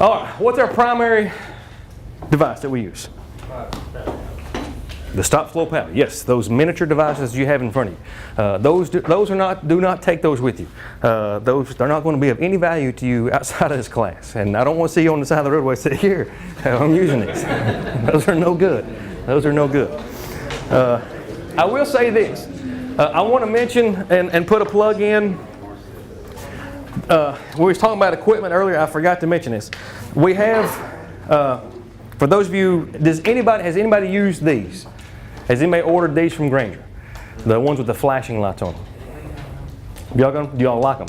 All right, what's our primary device that we use? The stop flow paddle. Yes, those miniature devices you have in front of you. Those are not. Do not take those with you. They're not going to be of any value to you outside of this class. And I don't want to see you on the side of the roadway. Sit here. I'm using these. Those are no good. Those are no good. I will say this. I want to mention and put a plug in. We was talking about equipment earlier. I forgot to mention this. We have, for those of you, has anybody used these? Has anybody ordered these from Grainger? The ones with the flashing lights on them. Do y'all like them?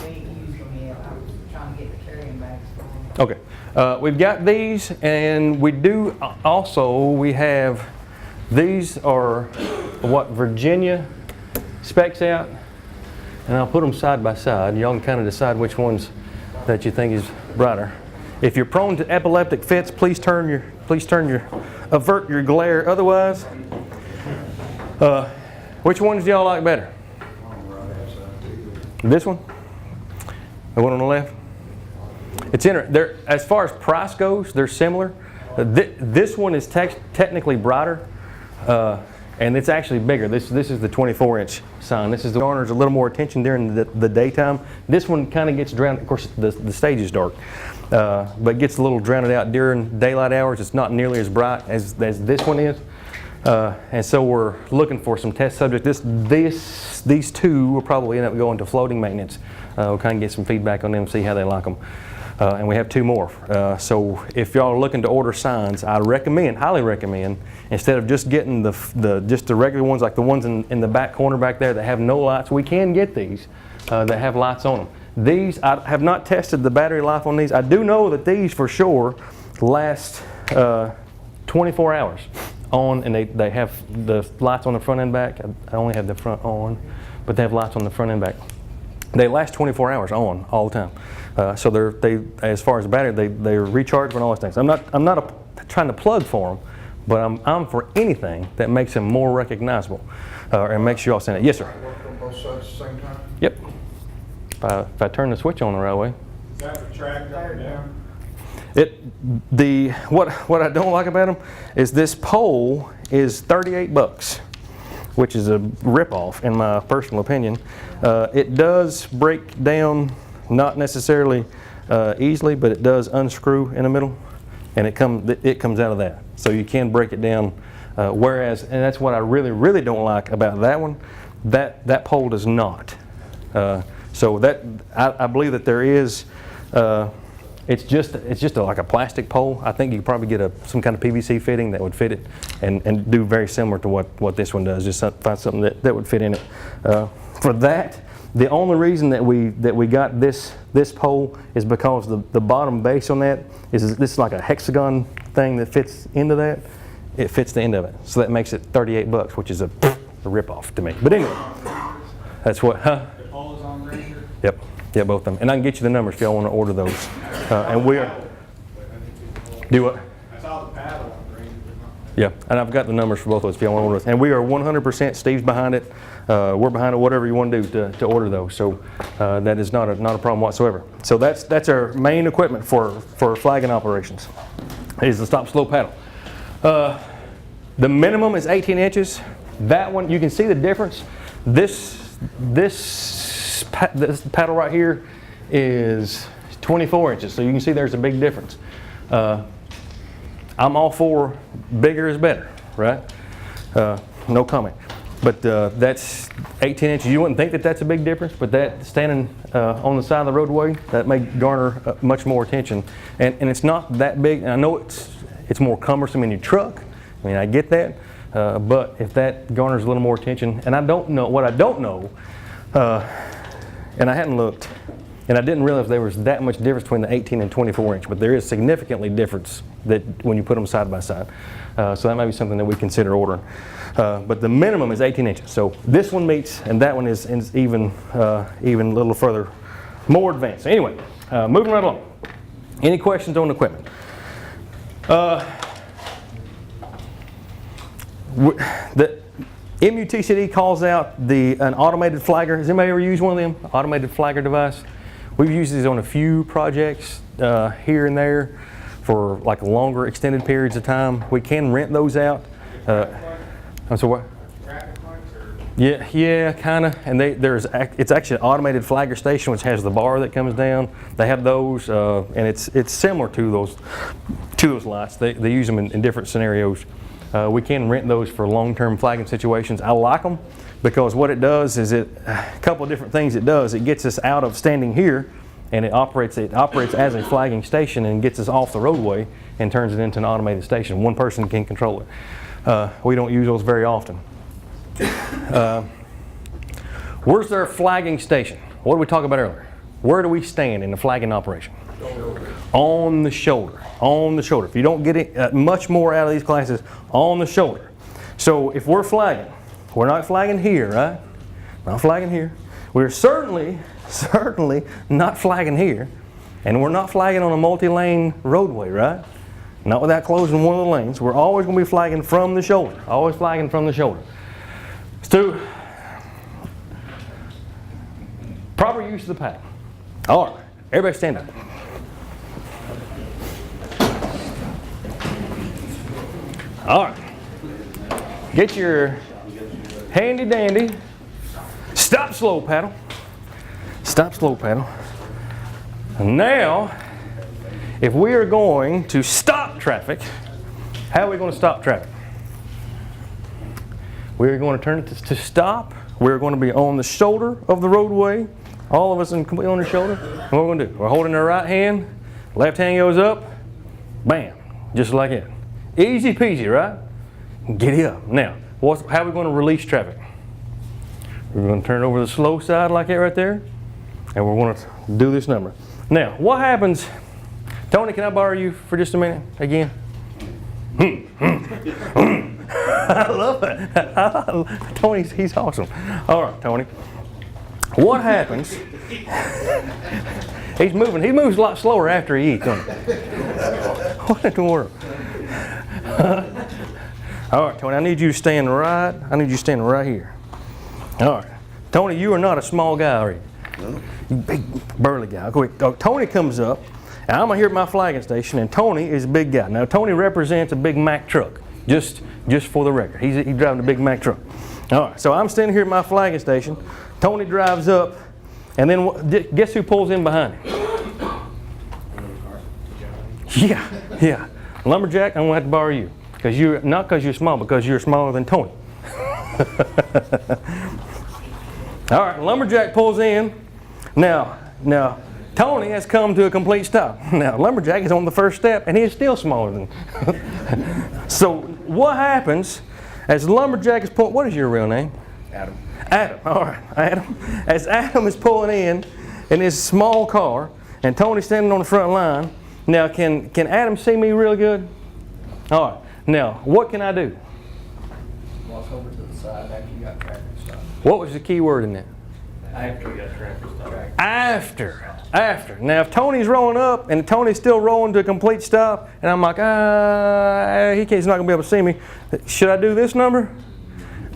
We ain't used them yet. I was trying to get the carrying bags for them. Okay. We've got these, and we do also, we have, these are what Virginia specs out, and I'll put them side by side. Y'all can kind of decide which ones that you think is brighter. If you're prone to epileptic fits, please avert your glare. Otherwise, which ones do y'all like better? This one? The one on the left? It's interesting. As far as price goes, they're similar. This one is technically brighter, and it's actually bigger. This is the 24-inch sign. This is the garners a little more attention during the daytime. This one kind of gets drowned. Of course, the stage is dark, but gets a little drowned out during daylight hours. It's not nearly as bright as this one is. And so we're looking for some test subjects. These two will probably end up going to floating maintenance. We'll kind of get some feedback on them, see how they like them. And we have two more. So if y'all are looking to order signs, I highly recommend, instead of just getting just the regular ones like the ones in the back corner back there that have no lights, we can get these that have lights on them. These, I have not tested the battery life on these. I do know that these for sure last 24 hours on, and they have the lights on the front and back. I only have the front on, but they have lights on the front and back. They last 24 hours on all the time. So they as far as the battery, they're rechargeable and all those things. I'm not trying to plug for them, but I'm for anything that makes them more recognizable and makes you all stand out. Yes, sir. Work on both sides at the same time? Yep. If I turn the switch on the right way. Is that the track up and down? What I don't like about them is this pole is $38, which is a ripoff in my personal opinion. It does break down, not necessarily easily, but it does unscrew in the middle, and it comes out of that. So you can break it down. Whereas, and that's what I really don't like about that one. That pole does not. So that I believe that there is. It's just like a plastic pole. I think you could probably get some kind of PVC fitting that would fit it and do very similar to what this one does. Just find something that would fit in it. For that, the only reason that we got this pole is because the bottom base on that is this is like a hexagon thing that fits into that. It fits the end of it, so that makes it $38, which is a ripoff to me. But anyway, that's what. Huh? The pole is on Grainger? Yep. Yeah, both of them. And I can get you the numbers if y'all want to order those. And we are. Do what? I saw the paddle on Grainger. Yeah, and I've got the numbers for both of those if y'all want to order those. And we are 100%. Steve's behind it. We're behind it. Whatever you want to do to order those. So that is not a problem whatsoever. So that's our main equipment for flagging operations. Is the stop slow paddle. The minimum is 18 inches. That one, you can see the difference. This paddle right here is 24 inches, so you can see there's a big difference. I'm all for bigger is better, right? No comment. But that's 18 inches. You wouldn't think that that's a big difference, but that standing on the side of the roadway, that may garner much more attention. And it's not that big. And I know it's more cumbersome in your truck. I mean, I get that. But if that garners a little more attention, and I don't know, and I hadn't looked, and I didn't realize there was that much difference between the 18 and 24 inch, but there is significantly difference that when you put them side by side. So that may be something that we consider ordering. But the minimum is 18 inches. So this one meets, and that one is even a little further, more advanced. So anyway, moving right along. Any questions on equipment? The MUTCD calls out an automated flagger. Has anybody ever used one of them? Automated flagger device. We've used these on a few projects. here and there for like longer extended periods of time. We can rent those out. I'm sorry, what? Traffic lights or? Yeah, kind of. And it's actually an automated flagger station which has the bar that comes down. They have those, and it's similar to those lights. They use them in different scenarios. We can rent those for long-term flagging situations. I like them because what it does is a couple of different things it does. It gets us out of standing here, and it operates as a flagging station and gets us off the roadway and turns it into an automated station. One person can control it. We don't use those very often. Where's their flagging station? What did we talk about earlier? Where do we stand in the flagging operation? On the shoulder. On the shoulder. If you don't get it, much more out of these classes, on the shoulder. So if we're flagging, we're not flagging here, right? Not flagging here. We're certainly not flagging here. And we're not flagging on a multi-lane roadway, right? Not without closing one of the lanes. We're always going to be flagging from the shoulder. Always flagging from the shoulder. Stu, proper use of the paddle. All right, everybody stand up. All right, get your handy dandy stop slow paddle. Stop slow paddle. And now, if we are going to stop traffic, how are we going to stop traffic? We're going to turn it to stop. We're going to be on the shoulder of the roadway. All of us completely on the shoulder. And what we're going to do? We're holding our right hand. Left hand goes up. Bam. Just like that. Easy peasy, right? Giddy up. Now, how are we going to release traffic? We're going to turn over the slow side like that right there. And we're going to do this number. Now, what happens? Tony, can I borrow you for just a minute again? I love it. Tony, he's awesome. All right, Tony. What happens? He's moving. He moves a lot slower after he eats, doesn't he? What in the world? All right, Tony, I need you to stand right here. All right. Tony, you are not a small guy, are you? No. You big, burly guy. Tony comes up, and I'm here at my flagging station, and Tony is a big guy. Now, Tony represents a big Mack truck, just for the record. He's driving a big Mack truck. All right, so I'm standing here at my flagging station. Tony drives up, and then guess who pulls in behind him? Yeah. Lumberjack, I'm going to have to borrow you. Not because you're small, because you're smaller than Tony. All right, Lumberjack pulls in. Now, Tony has come to a complete stop. Now, Lumberjack is on the first step, and he is still smaller than. So, what happens as Lumberjack is pulling? What is your real name? Adam. Adam. All right, Adam. As Adam is pulling in his small car, and Tony's standing on the front line. Now, can Adam see me really good? All right. Now, what can I do? Walk over to the side after you got traffic stopped. What was the key word in that? After you got traffic stopped. After. Now, if Tony's rolling up and Tony's still rolling to a complete stop, and I'm like, he's not going to be able to see me, should I do this number?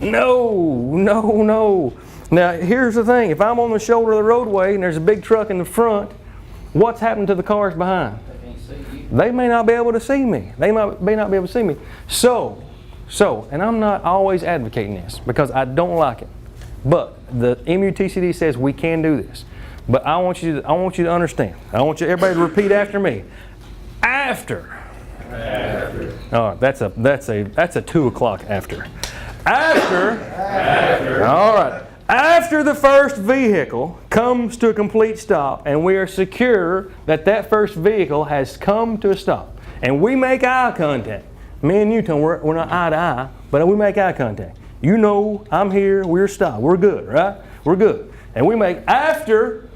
No. Now, here's the thing. If I'm on the shoulder of the roadway and there's a big truck in the front, what's happened to the cars behind? They may not be able to see me. They may not be able to see me. So, and I'm not always advocating this because I don't like it. But the MUTCD says we can do this. But I want you to understand. I want everybody to repeat after me. After. Oh, that's a 2 o'clock after. After. All right. After the first vehicle comes to a complete stop and we are secure that first vehicle has come to a stop and we make eye contact. Me and you, Tom, we're not eye to eye, but we make eye contact. You know I'm here, we're stopped. We're good, right? We're good. And we make after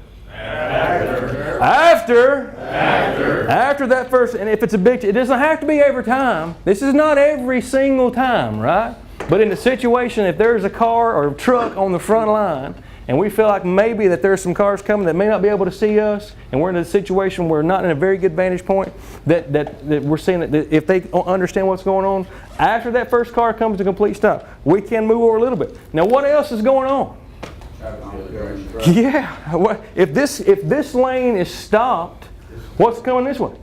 that first, and if it's a big, it doesn't have to be every time. This is not every single time, right? But in the situation, if there's a car or a truck on the front line, and we feel like maybe that there's some cars coming that may not be able to see us, and we're in a situation where we're not in a very good vantage point, that we're seeing that if they understand what's going on, after that first car comes to complete stop, we can move over a little bit. Now, what else is going on? Yeah. If this lane is stopped, What's coming this way?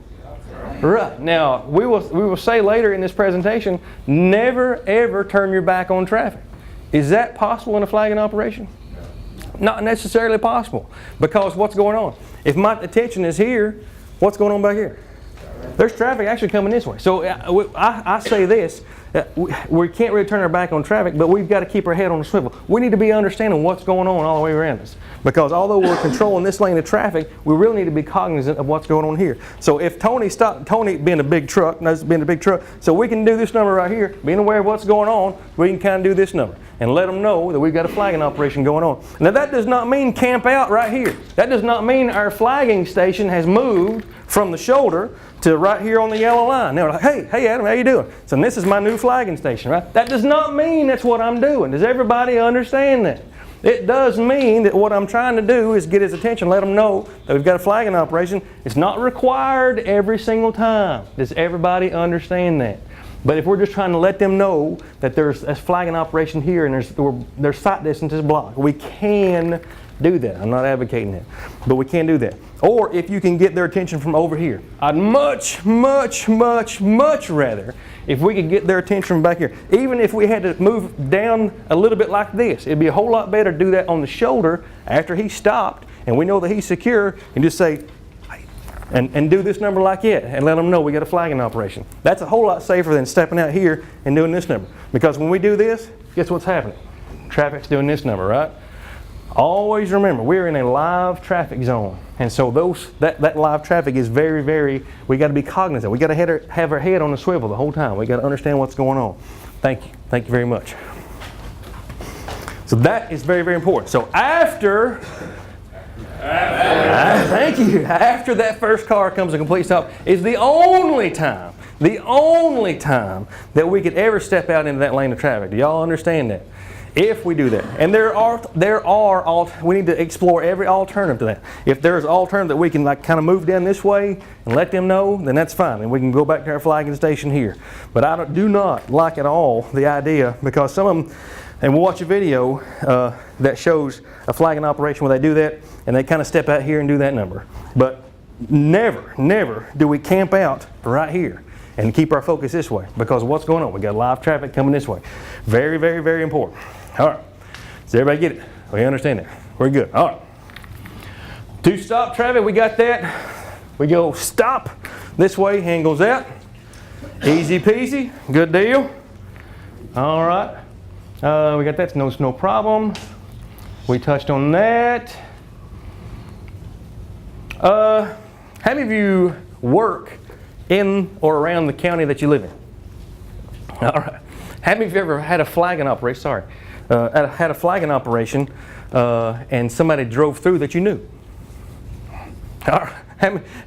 Right. Now, we will say later in this presentation, never ever turn your back on traffic. Is that possible in a flagging operation? Not necessarily possible, because what's going on? If my attention is here, what's going on back here? There's traffic actually coming this way. So I say this, we can't really turn our back on traffic, but we've got to keep our head on the swivel. We need to be understanding what's going on all the way around us. Because although we're controlling this lane of traffic, we really need to be cognizant of what's going on here. So if Tony being a big truck, so we can do this number right here, being aware of what's going on, we can kind of do this number and let them know that we've got a flagging operation going on. Now that does not mean camp out right here. That does not mean our flagging station has moved from the shoulder to right here on the yellow line. They're like, hey Adam, how you doing? So this is my new flagging station, right? That does not mean that's what I'm doing. Does everybody understand that? It does mean that what I'm trying to do is get his attention, let him know that we've got a flagging operation. It's not required every single time. Does everybody understand that? But if we're just trying to let them know that there's a flagging operation here and their sight distance is blocked, we can do that. I'm not advocating that, but we can do that. Or if you can get their attention from over here. I'd much rather if we could get their attention from back here. Even if we had to move down a little bit like this, it'd be a whole lot better to do that on the shoulder after he stopped and we know that he's secure, and just say, and do this number like it and let them know we got a flagging operation. That's a whole lot safer than stepping out here and doing this number. Because when we do this, guess what's happening? Traffic's doing this number, right? Always remember, we're in a live traffic zone. And so that live traffic is very, we got to be cognizant. We got to have our head on the swivel the whole time. We got to understand what's going on. Thank you. Thank you very much. So that is very important. So after that first car comes to a complete stop is the only time that we could ever step out into that lane of traffic. Do y'all understand that? If we do that. And we need to explore every alternative to that. If there's an alternative that we can kind of move down this way and let them know, then that's fine. And we can go back to our flagging station here. But I do not like at all the idea, because some of them, and we'll watch a video that shows a flagging operation where they do that and they kind of step out here and do that number. But never do we camp out right here and keep our focus this way, because of what's going on. We got live traffic coming this way. Very important. All right, does everybody get it? We understand that? We're good. All right. To stop traffic, we got that. We go stop this way, hand goes out. Easy peasy, good deal. All right, we got that, no problem. We touched on that. How many of you work in or around the county that you live in? All right. How many of you ever had a flagging operation? Had a flagging operation and somebody drove through that you knew? All right.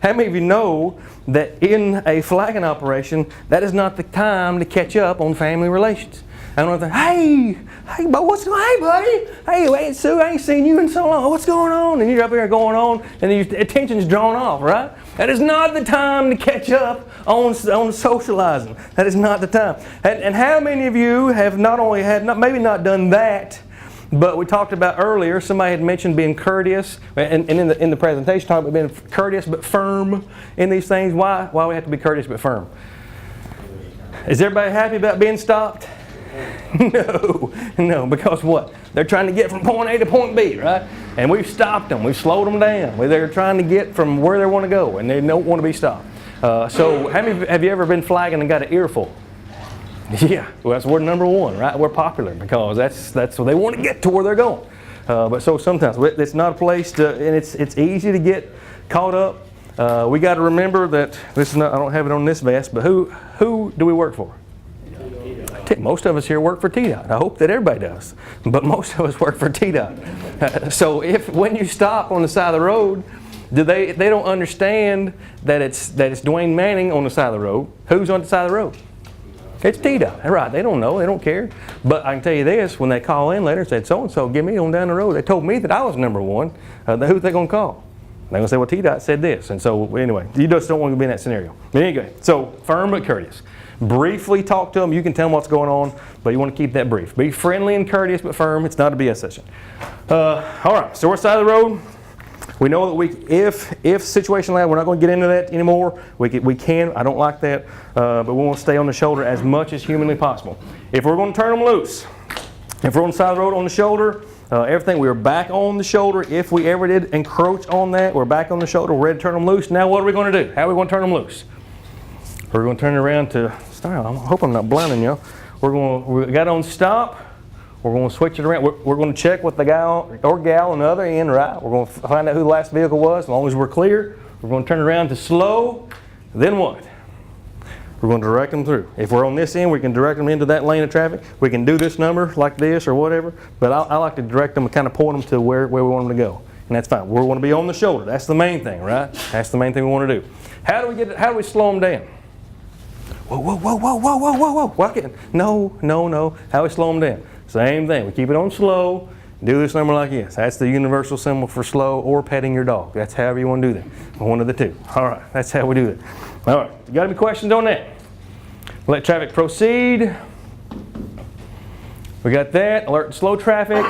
How many of you know that in a flagging operation, that is not the time to catch up on family relations? I don't know, hey, buddy, hey, Sue, I ain't seen you in so long. What's going on? And you're up here going on, and your attention's drawn off, right? That is not the time to catch up on socializing. That is not the time. And how many of you have not only maybe not done that, but we talked about earlier, somebody had mentioned being courteous, and in the presentation, talking about being courteous but firm in these things. Why we have to be courteous but firm? Is everybody happy about being stopped? No, because what? They're trying to get from point A to point B, right? And we've stopped them, we've slowed them down. They're trying to get from where they want to go, and they don't want to be stopped. So how many have you ever been flagging and got an earful? Yeah, well, we're number one, right? We're popular because that's where they want to get to where they're going. But so sometimes it's not a place to, and it's easy to get caught up. We got to remember that this is not, I don't have it on this vest, but who do we work for? Most of us here work for TDOT. I hope that everybody does, but most of us work for TDOT. So when you stop on the side of the road, they don't understand that it's Dwayne Manning on the side of the road. Who's on the side of the road? It's TDOT, right? They don't know, they don't care. But I can tell you this: when they call in later and said so and so, give me on down the road. They told me that I was number one. Who they gonna call? They're gonna say, well, TDOT said this, and so anyway, you just don't want to be in that scenario. But anyway, so firm but courteous. Briefly talk to them. You can tell them what's going on, but you want to keep that brief. Be friendly and courteous, but firm. It's not a BS session. All right, so we're side of the road. We know that if situation like that, we're not going to get into that anymore. We can. I don't like that, but we want to stay on the shoulder as much as humanly possible. If we're going to turn them loose, if we're on the side of the road on the shoulder, everything, we are back on the shoulder. If we ever did encroach on that, we're back on the shoulder. We're ready to turn them loose. Now what are we going to do? How are we going to turn them loose? We're going to turn it around to style. I hope I'm not blinding y'all. We got on stop. We're going to switch it around. We're going to check with the guy or gal on the other end, right? We're going to find out who the last vehicle was. As long as we're clear, we're going to turn it around to slow. Then what? We're going to direct them through. If we're on this end, we can direct them into that lane of traffic. We can do this number like this or whatever, but I like to direct them and kind of point them to where we want them to go. And that's fine. We want to be on the shoulder. That's the main thing, right? That's the main thing we want to do. How do we slow them down? Whoa, whoa, whoa, whoa, whoa, whoa, whoa, whoa. No. How do we slow them down? Same thing. We keep it on slow. Do this number like this. That's the universal symbol for slow or petting your dog. That's however you want to do that. One of the two. All right. That's how we do it. All right. You got any questions on that? Let traffic proceed. We got that. Alert slow traffic.